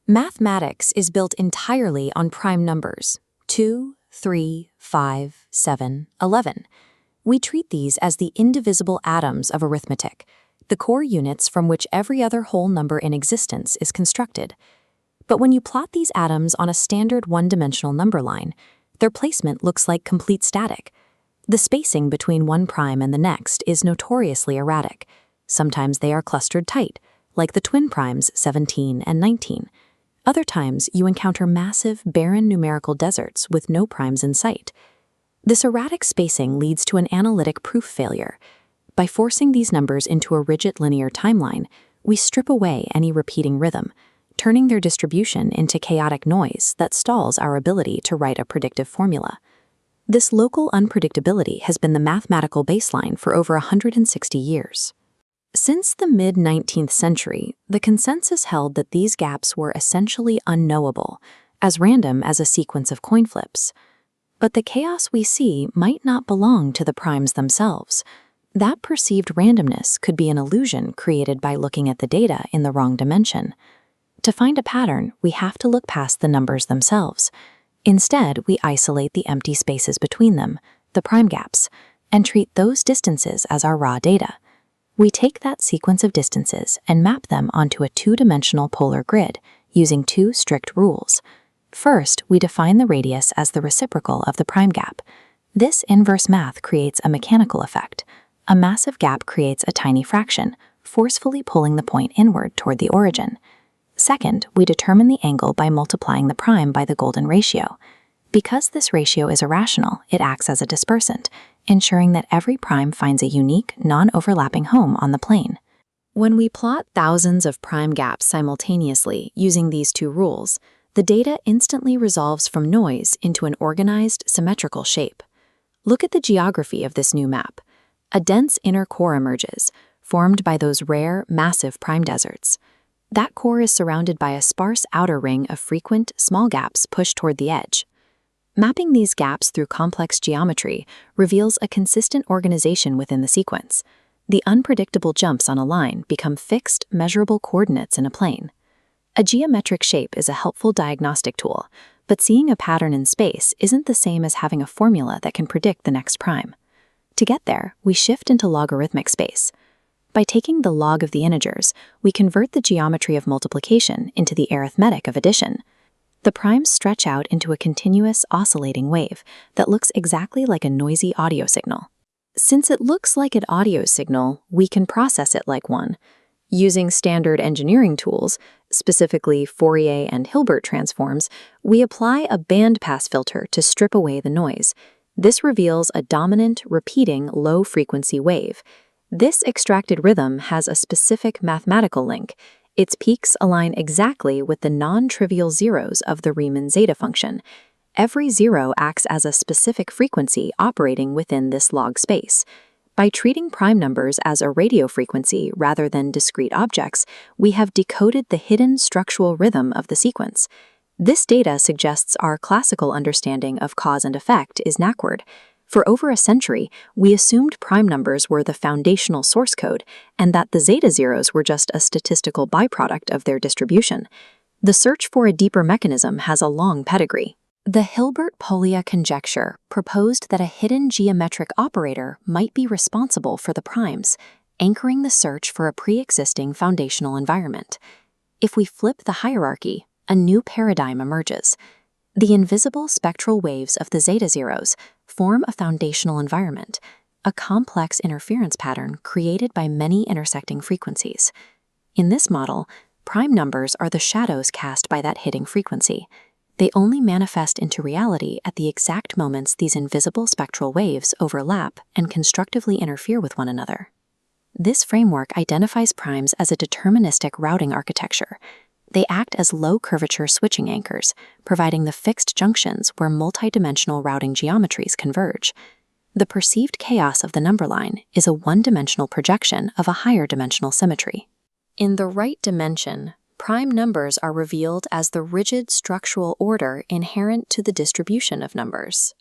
Mathematics is built entirely on prime numbers 2, 3, 5, 7, 11. We treat these as the indivisible atoms of arithmetic, the core units from which every other whole number in existence is constructed. But when you plot these atoms on a standard one-dimensional number line, their placement looks like complete static. The spacing between one prime and the next is notoriously erratic. Sometimes they are clustered tight, like the twin primes 17 and 19. Other times, you encounter massive, barren numerical deserts with no primes in sight. This erratic spacing leads to an analytic proof failure. By forcing these numbers into a rigid linear timeline, we strip away any repeating rhythm, turning their distribution into chaotic noise that stalls our ability to write a predictive formula. This local unpredictability has been the mathematical baseline for over 160 years. Since the mid-19th century, the consensus held that these gaps were essentially unknowable, as random as a sequence of coin flips. But the chaos we see might not belong to the primes themselves. That perceived randomness could be an illusion created by looking at the data in the wrong dimension. To find a pattern, we have to look past the numbers themselves. Instead, we isolate the empty spaces between them, the prime gaps, and treat those distances as our raw data. We take that sequence of distances and map them onto a two-dimensional polar grid using two strict rules. First, we define the radius as the reciprocal of the prime gap. This inverse math creates a mechanical effect. A massive gap creates a tiny fraction, forcefully pulling the point inward toward the origin. Second, we determine the angle by multiplying the prime by the golden ratio. Because this ratio is irrational, it acts as a dispersant, ensuring that every prime finds a unique, non-overlapping home on the plane. When we plot thousands of prime gaps simultaneously using these two rules, the data instantly resolves from noise into an organized, symmetrical shape. Look at the geography of this new map. A dense inner core emerges, formed by those rare, massive prime deserts. That core is surrounded by a sparse outer ring of frequent, small gaps pushed toward the edge. Mapping these gaps through complex geometry reveals a consistent organization within the sequence. The unpredictable jumps on a line become fixed, measurable coordinates in a plane. A geometric shape is a helpful diagnostic tool, but seeing a pattern in space isn't the same as having a formula that can predict the next prime. To get there, we shift into logarithmic space. By taking the log of the integers, we convert the geometry of multiplication into the arithmetic of addition. The primes stretch out into a continuous, oscillating wave that looks exactly like a noisy audio signal. Since it looks like an audio signal, we can process it like one. Using standard engineering tools, specifically Fourier and Hilbert transforms, we apply a bandpass filter to strip away the noise. This reveals a dominant, repeating, low-frequency wave. This extracted rhythm has a specific mathematical link. Its peaks align exactly with the non-trivial zeros of the Riemann zeta function. Every zero acts as a specific frequency operating within this log space. By treating prime numbers as a radio frequency rather than discrete objects, we have decoded the hidden structural rhythm of the sequence. This data suggests our classical understanding of cause and effect is backward. For over a century, we assumed prime numbers were the foundational source code and that the zeta zeros were just a statistical byproduct of their distribution. The search for a deeper mechanism has a long pedigree. The Hilbert-Polya conjecture proposed that a hidden geometric operator might be responsible for the primes, anchoring the search for a pre-existing foundational environment. If we flip the hierarchy, a new paradigm emerges. The invisible spectral waves of the zeta zeros form a foundational environment, a complex interference pattern created by many intersecting frequencies. In this model, prime numbers are the shadows cast by that hidden frequency. They only manifest into reality at the exact moments these invisible spectral waves overlap and constructively interfere with one another. This framework identifies primes as a deterministic routing architecture. They act as low-curvature switching anchors, providing the fixed junctions where multidimensional routing geometries converge. The perceived chaos of the number line is a one-dimensional projection of a higher dimensional symmetry. In the right dimension, prime numbers are revealed as the rigid structural order inherent to the distribution of numbers.